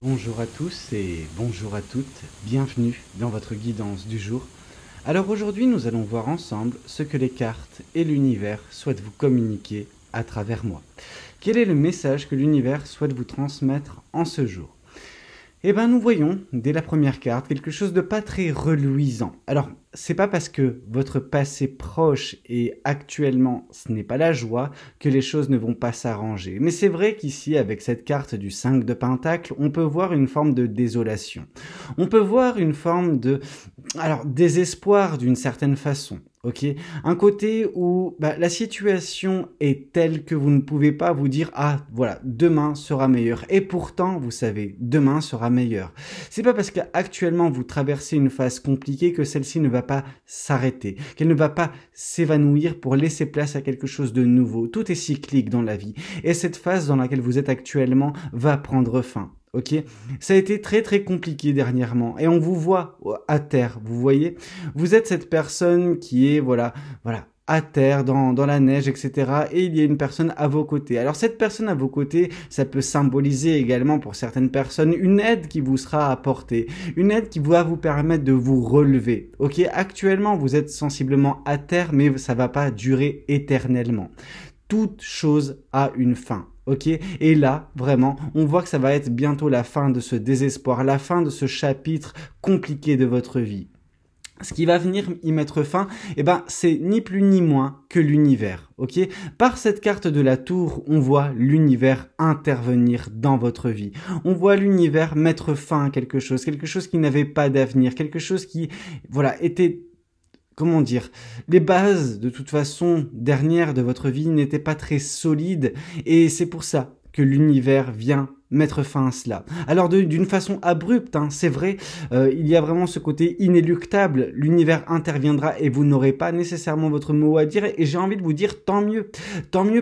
Bonjour à tous et bonjour à toutes, bienvenue dans votre guidance du jour. Alors aujourd'hui nous allons voir ensemble ce que les cartes et l'univers souhaitent vous communiquer à travers moi. Quel est le message que l'univers souhaite vous transmettre en ce jour? Eh bien nous voyons dès la première carte quelque chose de pas très reluisant. Alors c'est pas parce que votre passé proche et actuellement ce n'est pas la joie que les choses ne vont pas s'arranger. Mais c'est vrai qu'ici avec cette carte du 5 de Pentacle, on peut voir une forme de désolation. On peut voir une forme de désespoir d'une certaine façon. Ok, un côté où la situation est telle que vous ne pouvez pas vous dire ah voilà demain sera meilleur, et pourtant vous savez demain sera meilleur. C'est pas parce qu'actuellement vous traversez une phase compliquée que celle-ci ne va pas s'arrêter, qu'elle ne va pas s'évanouir pour laisser place à quelque chose de nouveau. Tout est cyclique dans la vie et cette phase dans laquelle vous êtes actuellement va prendre fin. Ok, ça a été très très compliqué dernièrement et on vous voit à terre, vous voyez, vous êtes cette personne qui est voilà à terre dans la neige, etc. Et il y a une personne à vos côtés. Alors cette personne à vos côtés, ça peut symboliser également pour certaines personnes une aide qui vous sera apportée, une aide qui va vous permettre de vous relever. Ok, actuellement vous êtes sensiblement à terre, mais ça va pas durer éternellement. Toute chose a une fin. Ok, et là, vraiment, on voit que ça va être bientôt la fin de ce désespoir, la fin de ce chapitre compliqué de votre vie. Ce qui va venir y mettre fin, c'est ni plus ni moins que l'univers, ok? Par cette carte de la tour, on voit l'univers intervenir dans votre vie. On voit l'univers mettre fin à quelque chose qui n'avait pas d'avenir, quelque chose qui, était... Comment dire, les bases de toute façon dernières de votre vie n'étaient pas très solides et c'est pour ça que l'univers vient mettre fin à cela. Alors d'une façon abrupte, c'est vrai, il y a vraiment ce côté inéluctable, l'univers interviendra et vous n'aurez pas nécessairement votre mot à dire et j'ai envie de vous dire tant mieux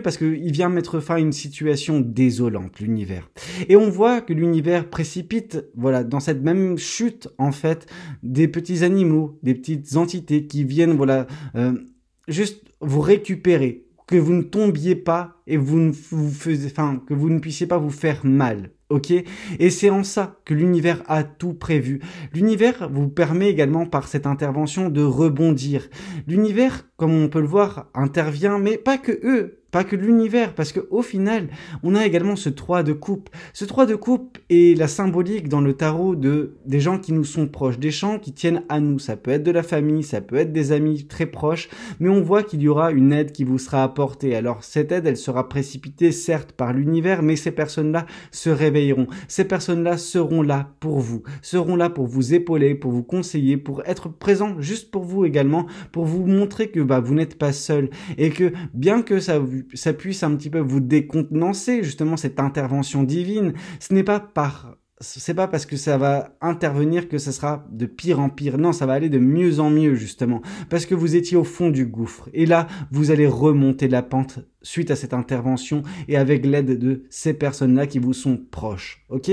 parce qu'il vient mettre fin à une situation désolante, l'univers. Et on voit que l'univers précipite, dans cette même chute en fait, des petits animaux, des petites entités qui viennent, juste vous récupérer, que vous ne tombiez pas et que vous ne puissiez pas vous faire mal. Ok, et c'est en ça que l'univers a tout prévu. L'univers vous permet également par cette intervention de rebondir. L'univers, comme on peut le voir, intervient, mais pas que l'univers, parce que au final, on a également ce 3 de coupe. Ce 3 de coupe est la symbolique dans le tarot des gens qui nous sont proches, des gens qui tiennent à nous. Ça peut être de la famille, ça peut être des amis très proches, mais on voit qu'il y aura une aide qui vous sera apportée. Alors cette aide, elle sera précipitée certes par l'univers, mais ces personnes-là se réveilleront. Ces personnes-là seront là pour vous épauler, pour vous conseiller, pour être présents juste pour vous également, pour vous montrer que vous n'êtes pas seul et que bien que ça puisse un petit peu vous décontenancer, justement cette intervention divine, c'est pas parce que ça va intervenir que ça sera de pire en pire. Non, ça va aller de mieux en mieux, justement. Parce que vous étiez au fond du gouffre. Et là, vous allez remonter la pente suite à cette intervention et avec l'aide de ces personnes-là qui vous sont proches. Ok?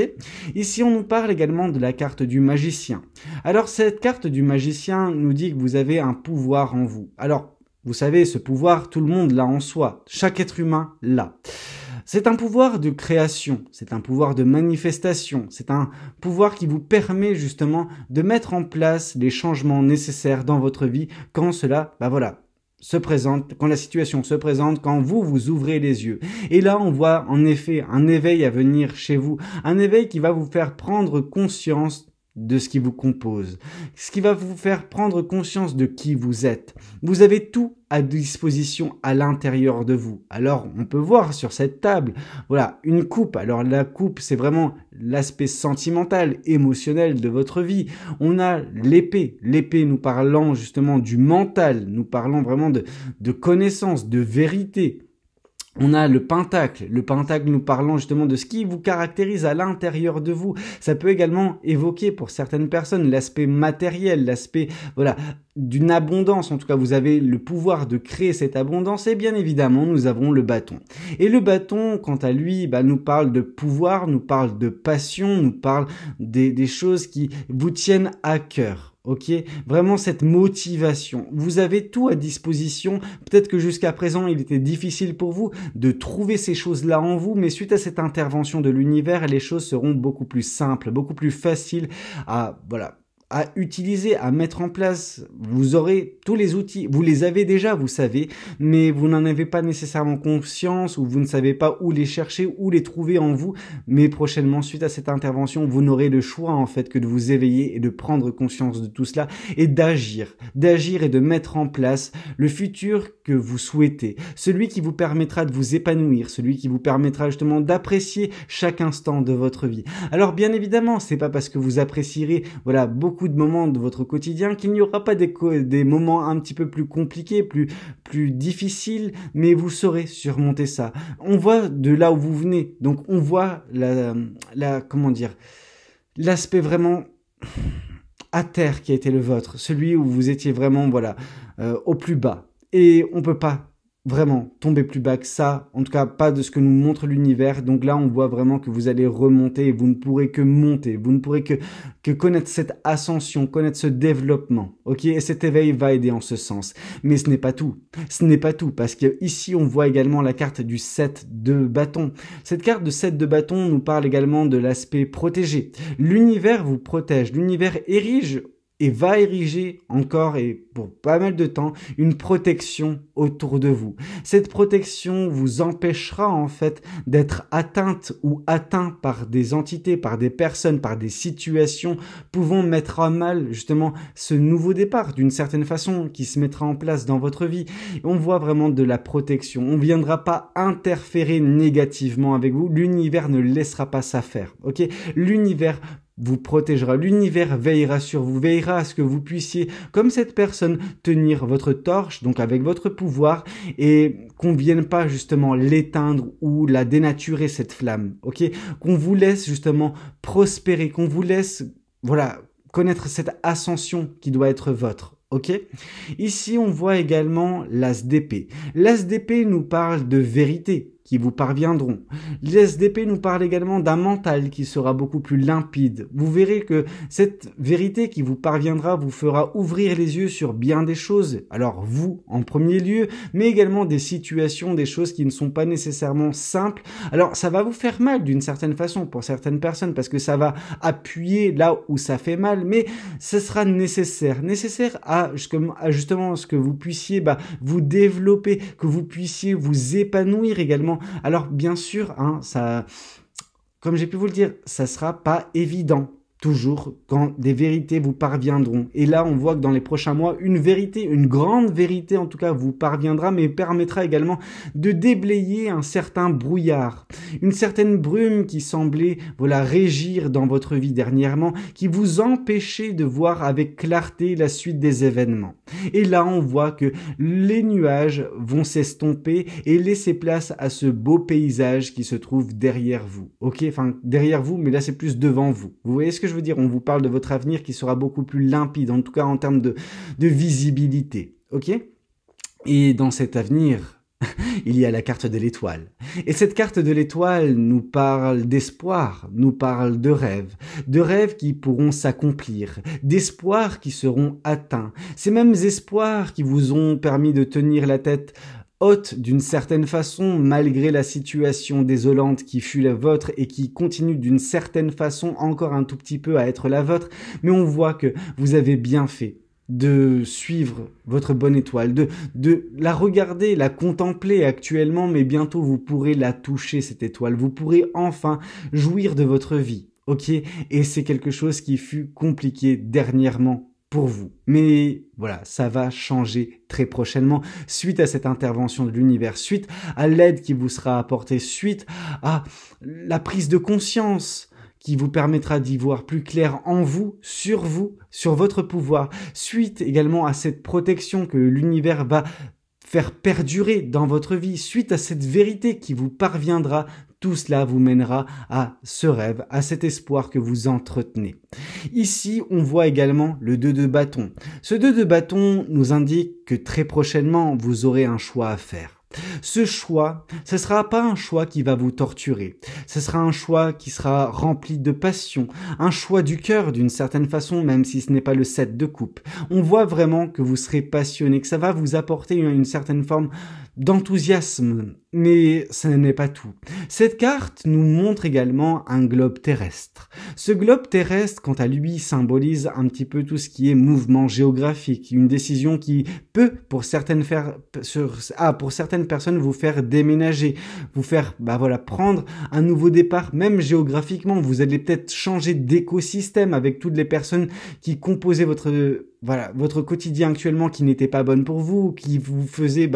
Ici, on nous parle également de la carte du magicien. Alors, cette carte du magicien nous dit que vous avez un pouvoir en vous. Alors, vous savez, ce pouvoir, tout le monde l'a en soi. Chaque être humain l'a. C'est un pouvoir de création, c'est un pouvoir de manifestation, c'est un pouvoir qui vous permet justement de mettre en place les changements nécessaires dans votre vie quand cela, se présente, quand la situation se présente, quand vous ouvrez les yeux. Et là, on voit en effet un éveil à venir chez vous, un éveil qui va vous faire prendre conscience de ce qui vous compose, ce qui va vous faire prendre conscience de qui vous êtes. Vous avez tout à disposition à l'intérieur de vous. Alors, on peut voir sur cette table, une coupe. Alors, la coupe, c'est vraiment l'aspect sentimental, émotionnel de votre vie. On a l'épée nous parlant justement du mental, nous parlant vraiment de connaissance, de vérité. On a le pentacle nous parlant justement de ce qui vous caractérise à l'intérieur de vous. Ça peut également évoquer pour certaines personnes l'aspect matériel, l'aspect d'une abondance. En tout cas, vous avez le pouvoir de créer cette abondance et bien évidemment, nous avons le bâton. Et le bâton, quant à lui, nous parle de pouvoir, nous parle de passion, nous parle des choses qui vous tiennent à cœur. ok? Vraiment cette motivation. Vous avez tout à disposition. Peut-être que jusqu'à présent, il était difficile pour vous de trouver ces choses-là en vous, mais suite à cette intervention de l'univers, les choses seront beaucoup plus simples, beaucoup plus faciles à, voilà, à utiliser, à mettre en place. Vous aurez tous les outils, vous les avez déjà, vous savez, mais vous n'en avez pas nécessairement conscience ou vous ne savez pas où les chercher, où les trouver en vous. Mais prochainement, suite à cette intervention, vous n'aurez le choix en fait que de vous éveiller et de prendre conscience de tout cela et d'agir et de mettre en place le futur que vous souhaitez, celui qui vous permettra de vous épanouir, celui qui vous permettra justement d'apprécier chaque instant de votre vie. Alors bien évidemment, c'est pas parce que vous apprécierez, voilà, beaucoup de moments de votre quotidien qu'il n'y aura pas des moments un petit peu plus compliqués, plus difficiles, mais vous saurez surmonter ça. On voit de là où vous venez, donc on voit comment dire, l'aspect vraiment à terre qui a été le vôtre, celui où vous étiez vraiment, voilà, au plus bas. Et on peut pas vraiment tomber plus bas que ça, en tout cas pas de ce que nous montre l'univers. Donc là, on voit vraiment que vous allez remonter et vous ne pourrez que monter, vous ne pourrez que connaître cette ascension, connaître ce développement, ok? Et cet éveil va aider en ce sens. Mais ce n'est pas tout. Ce n'est pas tout, parce que ici, on voit également la carte du 7 de bâton. Cette carte de 7 de bâton nous parle également de l'aspect protégé. L'univers vous protège, l'univers érige et va ériger encore et pour pas mal de temps une protection autour de vous. Cette protection vous empêchera en fait d'être atteinte ou atteint par des entités, par des personnes, par des situations pouvant mettre à mal justement ce nouveau départ d'une certaine façon qui se mettra en place dans votre vie. On voit vraiment de la protection. On ne viendra pas interférer négativement avec vous. L'univers ne laissera pas ça faire. Ok? L'univers vous protégera, l'univers veillera sur vous, veillera à ce que vous puissiez, comme cette personne, tenir votre torche, donc avec votre pouvoir, et qu'on ne vienne pas justement l'éteindre ou la dénaturer cette flamme, ok? Qu'on vous laisse justement prospérer, qu'on vous laisse, voilà, connaître cette ascension qui doit être vôtre. Ok. Ici, on voit également l'as d'épée. L'as d'épée nous parle de vérité qui vous parviendront. L'as d'épée nous parle également d'un mental qui sera beaucoup plus limpide. Vous verrez que cette vérité qui vous parviendra vous fera ouvrir les yeux sur bien des choses. Alors vous, en premier lieu, mais également des situations, des choses qui ne sont pas nécessairement simples. Alors ça va vous faire mal d'une certaine façon pour certaines personnes parce que ça va appuyer là où ça fait mal, mais ce sera nécessaire à justement ce que vous puissiez vous développer, que vous puissiez vous épanouir également. Alors bien sûr, hein, ça, comme j'ai pu vous le dire, ça sera pas évident toujours quand des vérités vous parviendront. Et là, on voit que dans les prochains mois, une vérité, une grande vérité en tout cas, vous parviendra, mais permettra également de déblayer un certain brouillard, une certaine brume qui semblait, voilà, régir dans votre vie dernièrement, qui vous empêchait de voir avec clarté la suite des événements. Et là, on voit que les nuages vont s'estomper et laisser place à ce beau paysage qui se trouve derrière vous. Ok, enfin derrière vous, mais là c'est plus devant vous. Vous voyez ce que je veux dire? On vous parle de votre avenir qui sera beaucoup plus limpide, en tout cas en termes de visibilité. Ok? Et dans cet avenir, il y a la carte de l'étoile. Et cette carte de l'étoile nous parle d'espoir, nous parle de rêves qui pourront s'accomplir, d'espoirs qui seront atteints. Ces mêmes espoirs qui vous ont permis de tenir la tête haute d'une certaine façon, malgré la situation désolante qui fut la vôtre et qui continue d'une certaine façon encore un tout petit peu à être la vôtre, mais on voit que vous avez bien fait de suivre votre bonne étoile, de la regarder, la contempler actuellement, mais bientôt vous pourrez la toucher, cette étoile, vous pourrez enfin jouir de votre vie, ok? Et c'est quelque chose qui fut compliqué dernièrement pour vous. Mais voilà, ça va changer très prochainement suite à cette intervention de l'univers, suite à l'aide qui vous sera apportée, suite à la prise de conscience qui vous permettra d'y voir plus clair en vous, sur votre pouvoir, suite également à cette protection que l'univers va faire perdurer dans votre vie, suite à cette vérité qui vous parviendra. Tout cela vous mènera à ce rêve, à cet espoir que vous entretenez. Ici, on voit également le 2 de bâton. Ce 2 de bâton nous indique que très prochainement, vous aurez un choix à faire. Ce choix, ce ne sera pas un choix qui va vous torturer. Ce sera un choix qui sera rempli de passion, un choix du cœur d'une certaine façon, même si ce n'est pas le 7 de coupe. On voit vraiment que vous serez passionné, que ça va vous apporter une certaine forme d'enthousiasme, mais ce n'est pas tout. Cette carte nous montre également un globe terrestre. Ce globe terrestre, quant à lui, symbolise un petit peu tout ce qui est mouvement géographique, une décision qui peut, pour certaines personnes, vous faire déménager, vous faire, prendre un nouveau départ, même géographiquement. Vous allez peut-être changer d'écosystème avec toutes les personnes qui composaient votre quotidien actuellement, qui n'était pas bonne pour vous, qui vous faisait,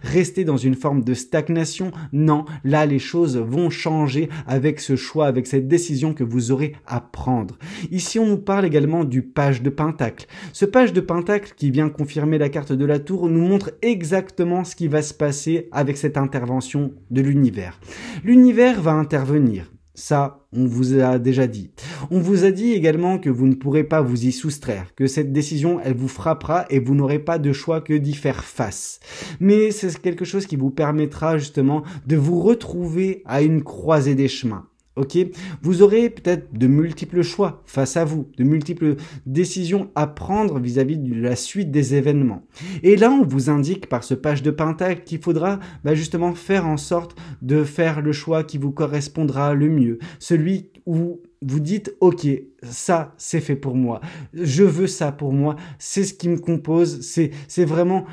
rester dans une forme de stagnation. Non, là, les choses vont changer avec ce choix, avec cette décision que vous aurez à prendre. Ici, on nous parle également du page de Pentacle. Ce page de Pentacle qui vient confirmer la carte de la tour nous montre exactement ce qui va se passer avec cette intervention de l'univers. L'univers va intervenir. Ça, on vous a déjà dit. On vous a dit également que vous ne pourrez pas vous y soustraire, que cette décision, elle vous frappera et vous n'aurez pas de choix que d'y faire face. Mais c'est quelque chose qui vous permettra justement de vous retrouver à une croisée des chemins. Ok, vous aurez peut-être de multiples choix face à vous, de multiples décisions à prendre vis-à-vis de la suite des événements. Et là, on vous indique par ce page de Pentacle qu'il faudra justement faire en sorte de faire le choix qui vous correspondra le mieux. Celui où vous dites, ok, ça c'est fait pour moi, je veux ça pour moi, c'est ce qui me compose, c'est vraiment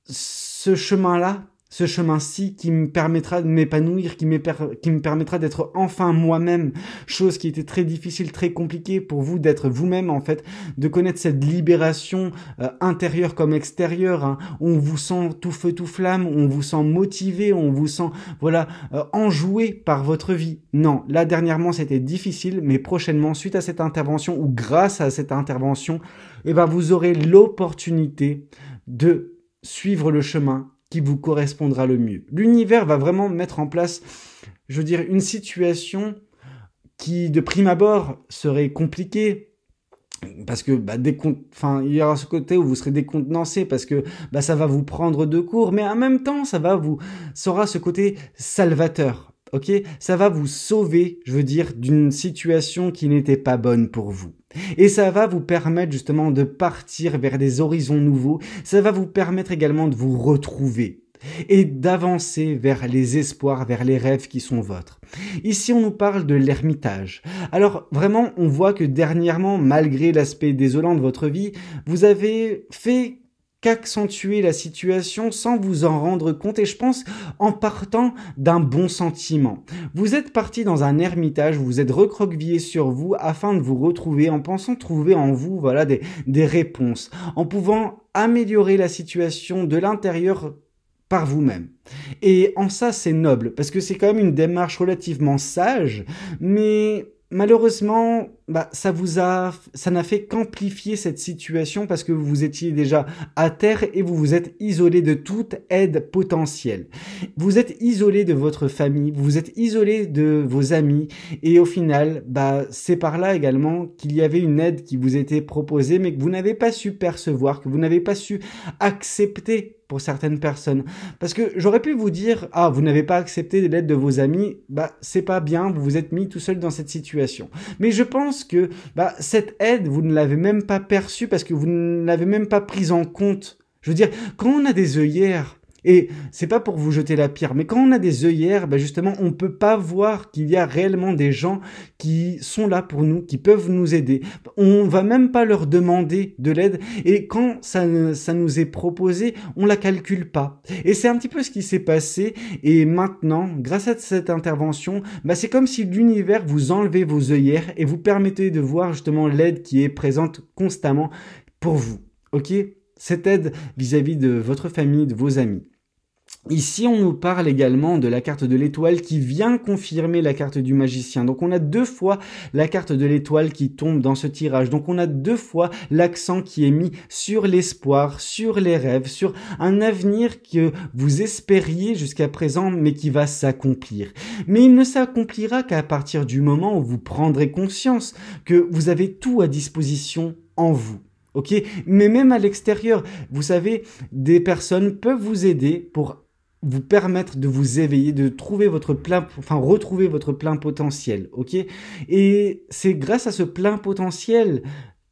ce chemin-là. Ce chemin-ci qui me permettra de m'épanouir, qui me permettra d'être enfin moi-même, chose qui était très difficile, très compliquée pour vous d'être vous-même en fait, de connaître cette libération intérieure comme extérieure, hein. On vous sent tout feu, tout flamme, on vous sent motivé, on vous sent enjoué par votre vie. Non, là dernièrement c'était difficile, mais prochainement, suite à cette intervention ou grâce à cette intervention, vous aurez l'opportunité de suivre le chemin qui vous correspondra le mieux. L'univers va vraiment mettre en place, une situation qui, de prime abord, serait compliquée, parce que il y aura ce côté où vous serez décontenancé, parce que ça va vous prendre de court, mais en même temps, ça aura ce côté salvateur. Ok, ça va vous sauver, d'une situation qui n'était pas bonne pour vous. Et ça va vous permettre justement de partir vers des horizons nouveaux. Ça va vous permettre également de vous retrouver et d'avancer vers les espoirs, vers les rêves qui sont vôtres. Ici, on nous parle de l'ermitage. Alors, vraiment, on voit que dernièrement, malgré l'aspect désolant de votre vie, vous avez fait qu'accentuer la situation sans vous en rendre compte, et je pense en partant d'un bon sentiment. Vous êtes parti dans un ermitage, vous vous êtes recroquevillé sur vous afin de vous retrouver en pensant trouver en vous des réponses, en pouvant améliorer la situation de l'intérieur par vous-même. Et en ça, c'est noble, parce que c'est quand même une démarche relativement sage, mais malheureusement, ça n'a fait qu'amplifier cette situation parce que vous étiez déjà à terre et vous vous êtes isolé de toute aide potentielle. Vous êtes isolé de votre famille, vous vous êtes isolé de vos amis et au final, c'est par là également qu'il y avait une aide qui vous était proposée mais que vous n'avez pas su percevoir, que vous n'avez pas su accepter pour certaines personnes. Parce que j'aurais pu vous dire, vous n'avez pas accepté l'aide de vos amis, c'est pas bien, vous vous êtes mis tout seul dans cette situation. Mais je pense que cette aide, vous ne l'avez même pas perçue parce que vous ne l'avez même pas prise en compte. Quand on a des œillères, et c'est pas pour vous jeter la pierre, mais quand on a des œillères, justement, on peut pas voir qu'il y a réellement des gens qui sont là pour nous, qui peuvent nous aider. On va même pas leur demander de l'aide, et quand ça nous est proposé, on la calcule pas. Et c'est un petit peu ce qui s'est passé, et maintenant, grâce à cette intervention, c'est comme si l'univers vous enlevait vos œillères et vous permettait de voir justement l'aide qui est présente constamment pour vous. Ok ? Cette aide vis-à-vis de votre famille, de vos amis. Ici, on nous parle également de la carte de l'étoile qui vient confirmer la carte du magicien. Donc, on a 2 fois la carte de l'étoile qui tombe dans ce tirage. Donc, on a 2 fois l'accent qui est mis sur l'espoir, sur les rêves, sur un avenir que vous espériez jusqu'à présent, mais qui va s'accomplir. Mais il ne s'accomplira qu'à partir du moment où vous prendrez conscience que vous avez tout à disposition en vous. Ok, mais même à l'extérieur, vous savez, des personnes peuvent vous aider pour vous permettre de vous éveiller, de trouver retrouver votre plein potentiel, ok? Et c'est grâce à ce plein potentiel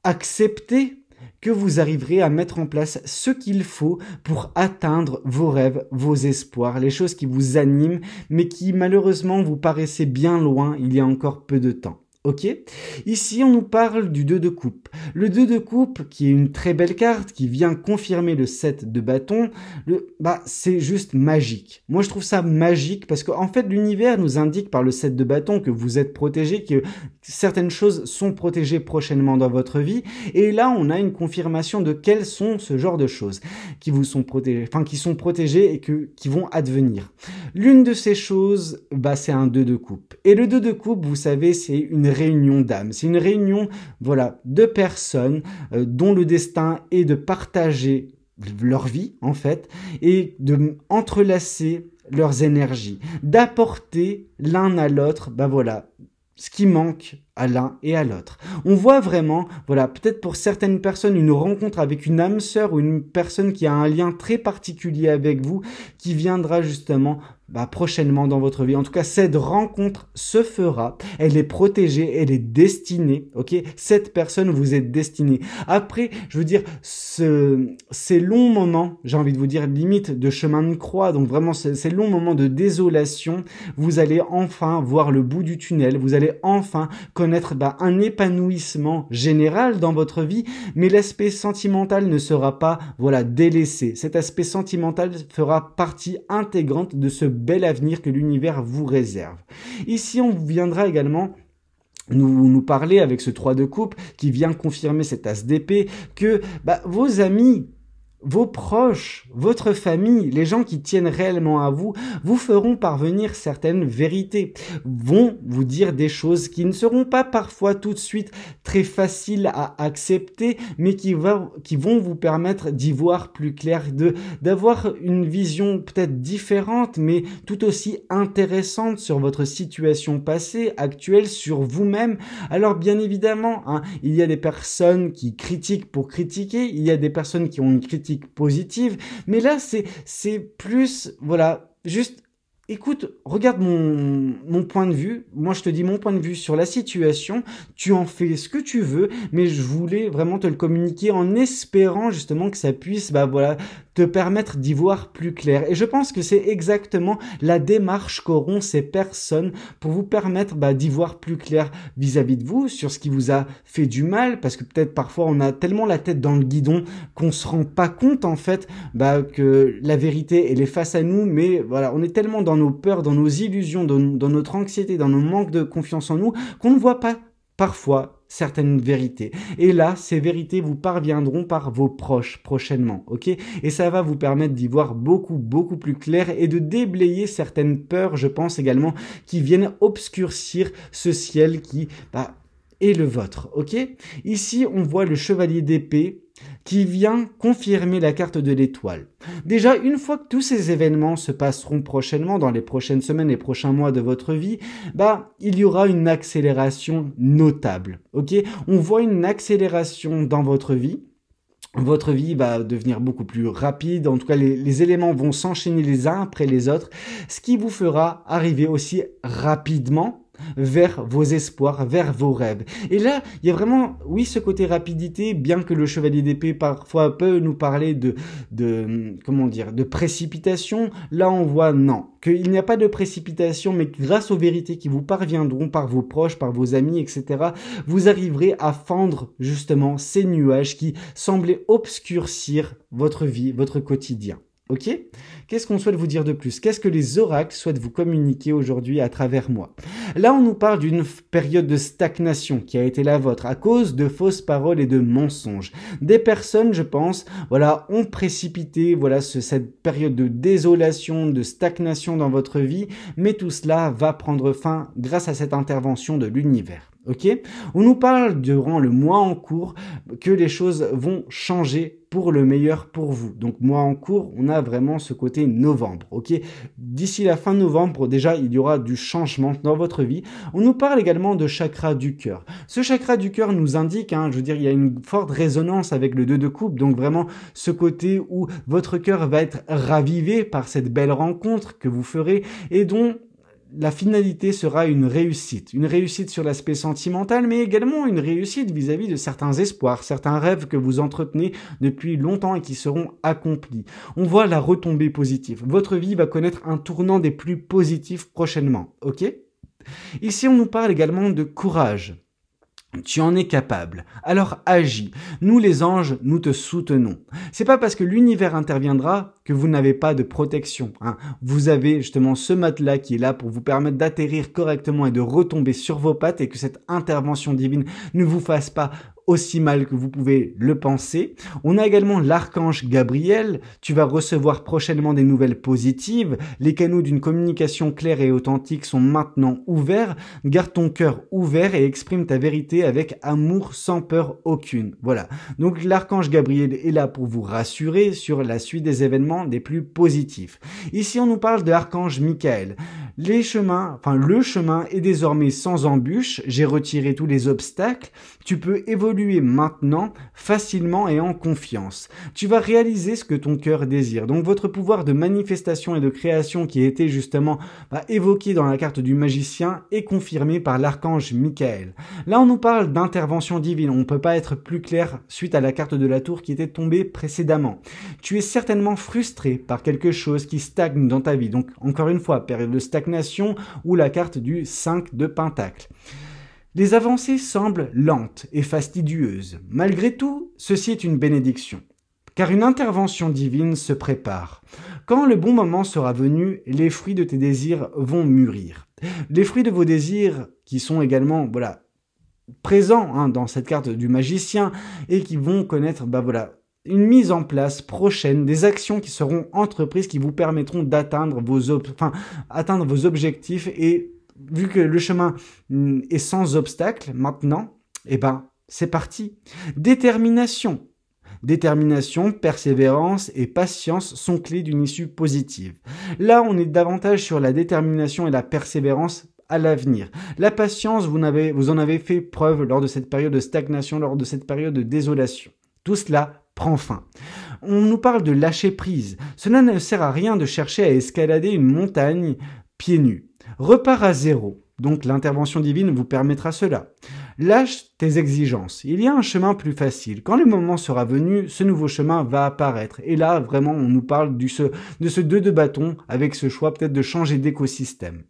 accepté que vous arriverez à mettre en place ce qu'il faut pour atteindre vos rêves, vos espoirs, les choses qui vous animent, mais qui malheureusement vous paraissaient bien loin il y a encore peu de temps. Ok, ici on nous parle du 2 de coupe. Le 2 de coupe, qui est une très belle carte, qui vient confirmer le 7 de bâton, c'est juste magique. Moi je trouve ça magique parce qu'en fait l'univers nous indique par le 7 de bâton que vous êtes protégé, que certaines choses sont protégées prochainement dans votre vie. Et là on a une confirmation de quelles sont ce genre de choses qui vous sont protégées, qui sont protégées et qui vont advenir. L'une de ces choses, c'est un 2 de coupe. Et le 2 de coupe, vous savez, c'est une réunion d'âmes. C'est une réunion, de personnes dont le destin est de partager leur vie, en fait, et de entrelacer leurs énergies, d'apporter l'un à l'autre, ce qui manque à l'un et à l'autre. On voit vraiment, peut-être pour certaines personnes, une rencontre avec une âme sœur ou une personne qui a un lien très particulier avec vous, qui viendra justement prochainement dans votre vie. En tout cas, cette rencontre se fera. Elle est protégée, elle est destinée. Ok, cette personne vous est destinée. Après, je veux dire, ces longs moments, j'ai envie de vous dire limite de chemin de croix. Donc vraiment, ces longs moments de désolation, vous allez enfin voir le bout du tunnel. Vous allez enfin connaître un épanouissement général dans votre vie, mais l'aspect sentimental ne sera pas délaissé. Cet aspect sentimental fera partie intégrante de ce bel avenir que l'univers vous réserve. Ici, on viendra également nous parler avec ce 3 de coupe qui vient confirmer cet as d'épée que vos amis, vos proches, votre famille, les gens qui tiennent réellement à vous, vous feront parvenir certaines vérités, vont vous dire des choses qui ne seront pas parfois tout de suite très faciles à accepter, mais qui vont vous permettre d'y voir plus clair, d'avoir une vision peut-être différente, mais tout aussi intéressante sur votre situation passée, actuelle, sur vous-même. Alors bien évidemment, il y a des personnes qui critiquent pour critiquer, il y a des personnes qui ont une critique positive, mais là c'est plus juste écoute, regarde mon point de vue, moi je te dis mon point de vue sur la situation, tu en fais ce que tu veux, mais je voulais vraiment te le communiquer en espérant justement que ça puisse te permettre d'y voir plus clair. Et je pense que c'est exactement la démarche qu'auront ces personnes pour vous permettre d'y voir plus clair vis-à-vis de vous, sur ce qui vous a fait du mal, parce que peut-être parfois on a tellement la tête dans le guidon qu'on se rend pas compte en fait que la vérité elle est face à nous, mais on est tellement dans nos peurs, dans nos illusions, dans notre anxiété, dans nos manques de confiance en nous, qu'on ne voit pas parfois certaines vérités. Et là, ces vérités vous parviendront par vos proches prochainement, ok? Et ça va vous permettre d'y voir beaucoup, beaucoup plus clair et de déblayer certaines peurs, je pense également, qui viennent obscurcir ce ciel qui est le vôtre, ok? Ici, on voit le chevalier d'épée qui vient confirmer la carte de l'étoile. Déjà, une fois que tous ces événements se passeront prochainement, dans les prochaines semaines et prochains mois de votre vie, il y aura une accélération notable, ok? On voit une accélération dans votre vie. Votre vie va devenir beaucoup plus rapide, en tout cas les éléments vont s'enchaîner les uns après les autres, ce qui vous fera arriver aussi rapidement vers vos espoirs, vers vos rêves. Et là, il y a vraiment, oui, ce côté rapidité, bien que le chevalier d'épée parfois peut nous parler de précipitation, là on voit non, qu'il n'y a pas de précipitation, mais grâce aux vérités qui vous parviendront par vos proches, par vos amis, etc., vous arriverez à fendre justement ces nuages qui semblaient obscurcir votre vie, votre quotidien. Ok? Qu'est-ce qu'on souhaite vous dire de plus? Qu'est-ce que les oracles souhaitent vous communiquer aujourd'hui à travers moi? Là, on nous parle d'une période de stagnation qui a été la vôtre à cause de fausses paroles et de mensonges. Des personnes, je pense, ont précipité, cette période de désolation, de stagnation dans votre vie, mais tout cela va prendre fin grâce à cette intervention de l'univers. Ok? On nous parle durant le mois en cours que les choses vont changer pour le meilleur pour vous. Donc mois en cours, on a vraiment ce côté novembre. Ok? D'ici la fin novembre, déjà, il y aura du changement dans votre vie. On nous parle également de chakra du cœur. Ce chakra du cœur nous indique, je veux dire, il y a une forte résonance avec le 2 de coupe. Donc vraiment ce côté où votre cœur va être ravivé par cette belle rencontre que vous ferez et dont la finalité sera une réussite sur l'aspect sentimental, mais également une réussite vis-à-vis de certains espoirs, certains rêves que vous entretenez depuis longtemps et qui seront accomplis. On voit la retombée positive. Votre vie va connaître un tournant des plus positifs prochainement, ok? Ici, on nous parle également de courage. Tu en es capable. Alors agis. Nous les anges, nous te soutenons. C'est pas parce que l'univers interviendra que vous n'avez pas de protection. Vous avez justement ce matelas qui est là pour vous permettre d'atterrir correctement et de retomber sur vos pattes et que cette intervention divine ne vous fasse pas aussi mal que vous pouvez le penser. On a également l'archange Gabriel. Tu vas recevoir prochainement des nouvelles positives. Les canaux d'une communication claire et authentique sont maintenant ouverts. Garde ton cœur ouvert et exprime ta vérité avec amour sans peur aucune. Voilà. Donc l'archange Gabriel est là pour vous rassurer sur la suite des événements des plus positifs. Ici, on nous parle de l'archange Michael. Le chemin est désormais sans embûche. J'ai retiré tous les obstacles. Tu peux évoluer maintenant facilement et en confiance. Tu vas réaliser ce que ton cœur désire. Donc votre pouvoir de manifestation et de création qui a été justement évoqué dans la carte du magicien est confirmé par l'archange Michael. Là, on nous parle d'intervention divine. On ne peut pas être plus clair suite à la carte de la tour qui était tombée précédemment. Tu es certainement frustré par quelque chose qui stagne dans ta vie. Donc encore une fois, période de stagnation ou la carte du 5 de Pentacle. Les avancées semblent lentes et fastidieuses. Malgré tout, ceci est une bénédiction, car une intervention divine se prépare. Quand le bon moment sera venu, les fruits de tes désirs vont mûrir. Les fruits de vos désirs qui sont également présents dans cette carte du magicien et qui vont connaître une mise en place prochaine, des actions qui seront entreprises qui vous permettront d'atteindre atteindre vos objectifs et vu que le chemin est sans obstacle maintenant, c'est parti. Détermination, persévérance et patience sont clés d'une issue positive. Là, on est davantage sur la détermination et la persévérance à l'avenir. La patience, vous en avez fait preuve lors de cette période de stagnation, lors de cette période de désolation. Tout cela prend fin. On nous parle de lâcher prise. Cela ne sert à rien de chercher à escalader une montagne pieds nus. Repars à zéro. Donc l'intervention divine vous permettra cela. Lâche tes exigences. Il y a un chemin plus facile. Quand le moment sera venu, ce nouveau chemin va apparaître. Et là, vraiment, on nous parle de ce 2 de bâton avec ce choix peut-être de changer d'écosystème.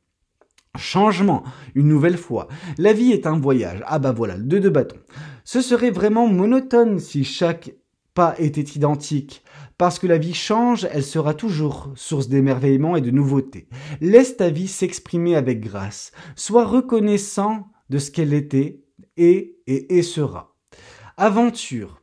Changement, une nouvelle fois. La vie est un voyage. Le 2 de bâton. Ce serait vraiment monotone si chaque pas était identique. Parce que la vie change, elle sera toujours source d'émerveillement et de nouveautés. Laisse ta vie s'exprimer avec grâce. Sois reconnaissant de ce qu'elle était et sera. Aventure.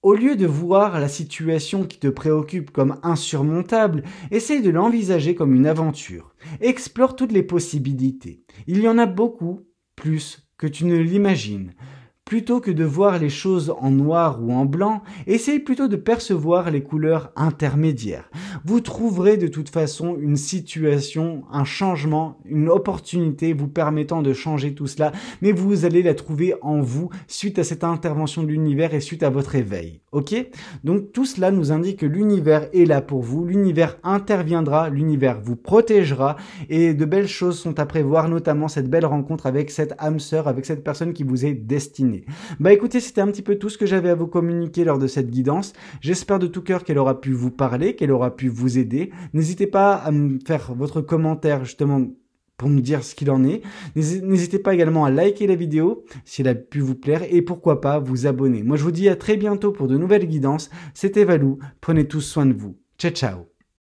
Au lieu de voir la situation qui te préoccupe comme insurmontable, essaye de l'envisager comme une aventure. Explore toutes les possibilités. Il y en a beaucoup, plus que tu ne l'imagines. Plutôt que de voir les choses en noir ou en blanc, essayez plutôt de percevoir les couleurs intermédiaires. Vous trouverez de toute façon une situation, un changement, une opportunité vous permettant de changer tout cela, mais vous allez la trouver en vous suite à cette intervention de l'univers et suite à votre éveil. Ok? Donc tout cela nous indique que l'univers est là pour vous, l'univers interviendra, l'univers vous protégera et de belles choses sont à prévoir, notamment cette belle rencontre avec cette âme sœur, avec cette personne qui vous est destinée. Écoutez, c'était un petit peu tout ce que j'avais à vous communiquer lors de cette guidance. J'espère de tout cœur qu'elle aura pu vous parler, qu'elle aura pu vous aider. N'hésitez pas à me faire votre commentaire justement pour me dire ce qu'il en est. N'hésitez pas également à liker la vidéo si elle a pu vous plaire et pourquoi pas vous abonner. Moi je vous dis à très bientôt pour de nouvelles guidances. C'était Valou, prenez tous soin de vous. Ciao ciao.